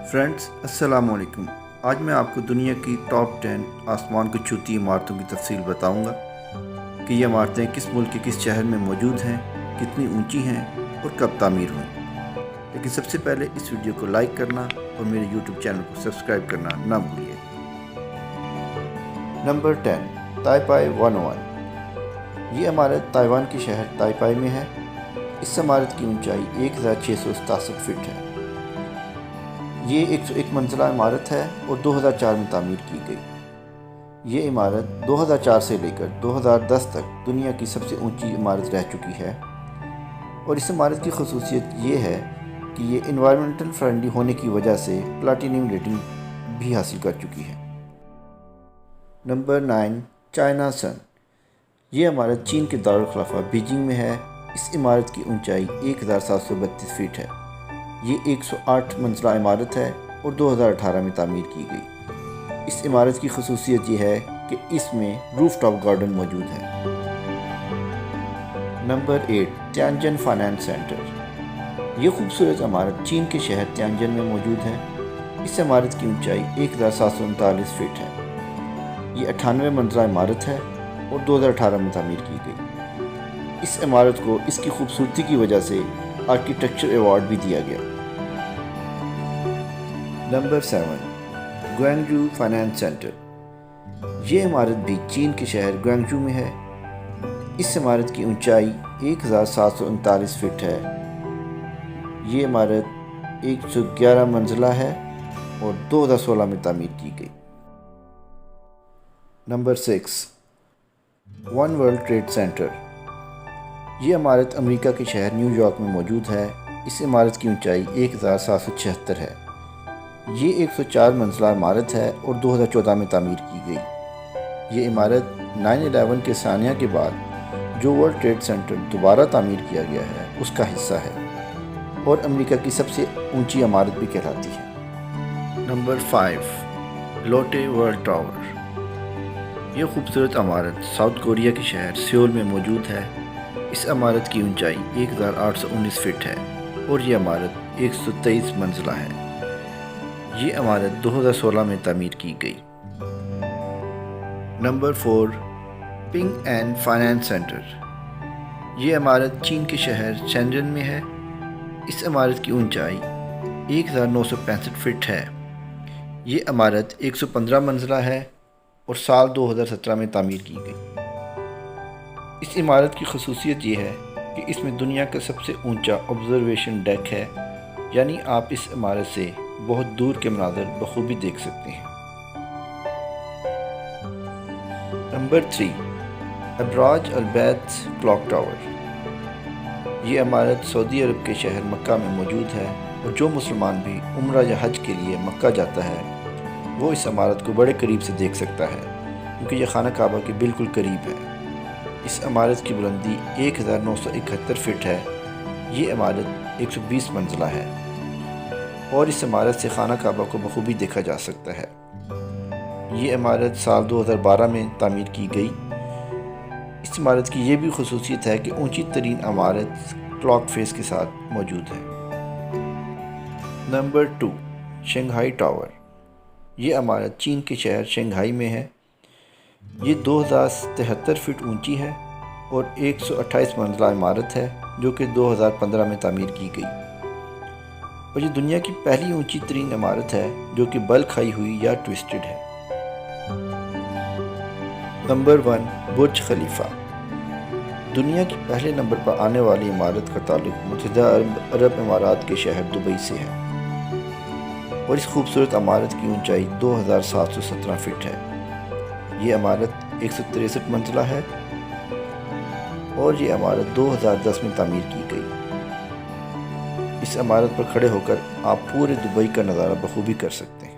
Friends अस्सलाम वालेकुम। आज मैं आपको दुनिया की टॉप 10 आसमान को छूती इमारतों की तफसील बताऊंगा कि ये इमारतें किस मुल्क के किस शहर में मौजूद हैं, कितनी ऊंची हैं और कब तामीर हुई। लेकिन सबसे पहले इस वीडियो को लाइक करना और मेरे यूट्यूब चैनल को सब्सक्राइब करना ना भूलिए। नंबर 10, ताइपाई 101। ये इमारत ताइवान के शहर ताइपाई में है। इस इमारत की ऊंचाई 1667 फीट है। ये 101 मंजिला इमारत है और 2004 में तामीर की गई। ये इमारत 2004 से लेकर 2010 तक दुनिया की सबसे ऊंची इमारत रह चुकी है और इस इमारत की खसूसियत ये है कि ये इन्वायरमेंटल फ्रेंडली होने की वजह से प्लैटिनम रेटिंग भी हासिल कर चुकी है। नंबर 9, चाइना सन। ये इमारत चीन के दारुल खिलाफा बीजिंग में है। इस इमारत की ऊंचाई 1732 फीट है। ये 108 मंजिला इमारत है और 2018 में तामीर की गई। इस इमारत की खसूसियत ये है कि इसमें रूफ टॉप गार्डन मौजूद है। Number 8, Tianjin finance centre. ये खूबसूरत इमारत चीन के शहर तियानजिन में मौजूद है। इस इमारत की ऊंचाई 1739 फीट है। ये 98 मंजिला इमारत है और 2018 में तामीर की गई। इस इमारत को इसकी खूबसूरती की वजह से आर्किटेक्चर अवार्ड भी दिया गया। Number 7, Gwangju finance centre. ये इमारत भी चीन के शहर ग्वांगजू में है। इस इमारत की ऊंचाई 1739 फीट है। ये इमारत 111 मंजिला है और 2016 में तामीर की गई। Number 6, one world trade centre. ये इमारत अमेरिका के शहर न्यूयॉर्क में मौजूद है। इस इमारत की ऊंचाई 1776 है। ये 104 मंजिला इमारत है और 2014 में तामीर की गई। ये इमारत 9/11 के सानिया के बाद जो वर्ल्ड ट्रेड सेंटर दोबारा तामीर किया गया है उसका हिस्सा है और अमेरिका की सबसे ऊंची इमारत भी कहलाती है। नंबर 5, लोटे वर्ल्ड टावर। ये खूबसूरत इमारत साउथ कोरिया के शहर सियोल में मौजूद है। इस इमारत की ऊंचाई 1819 फीट है और ये इमारत 123 मंजिला है। ये इमारत 2016 में तामीर की गई। Number 4, ping and finance centre. ये इमारत चीन के शहर शेंजन में है। इस इमारत की ऊंचाई 1965 फीट है। ये इमारत 115 मंजिला है और साल 2017 में तामीर की गई। इस इमारत की खसूसियत ये है कि इसमें दुनिया का सबसे ऊंचा ऑब्जर्वेशन डेक है, यानी आप इस इमारत से बहुत दूर के मनाज़र बखूबी देख सकते हैं। Number 3, Abraj Al-Bait clock tower. ये इमारत सऊदी अरब के शहर मक्का में मौजूद है और जो मुसलमान भी उम्रा या हज के लिए मक्का जाता है वो इस इमारत को बड़े करीब से देख सकता है क्योंकि यह खाना काबा के बिल्कुल करीब है। इस इमारत की बुलंदी 1971 फीट है। ये इमारत 120 मंजिला है और इस इमारत से खाना काबा को बखूबी देखा जा सकता है। ये इमारत साल 2012 में तामीर की गई। इस इमारत की ये भी खसूसियत है कि ऊंची तरीन इमारत क्लॉक फेस के साथ मौजूद है। Number 2, Shanghai tower. ये इमारत चीन के शहर शंघाई में है। ये 2073 फीट ऊंची है और 128 मंजिला इमारत है जो कि 2015 में तामीर की गई और ये दुनिया की पहली ऊंची तरीन इमारत है जो कि बल खाई हुई या ट्विस्टेड है। नंबर 1, बुर्ज खलीफा। दुनिया की पहले नंबर पर आने वाली इमारत का ताल्लुक मुत्तहिदा अरब इमारात के शहर दुबई से है और इस खूबसूरत इमारत की ऊंचाई 2717 फीट है। ये इमारत 163 मंजिला है और ये इमारत 2010 में तामीर की गई। इस इमारत पर खड़े होकर आप पूरे दुबई का नज़ारा बखूबी कर सकते हैं।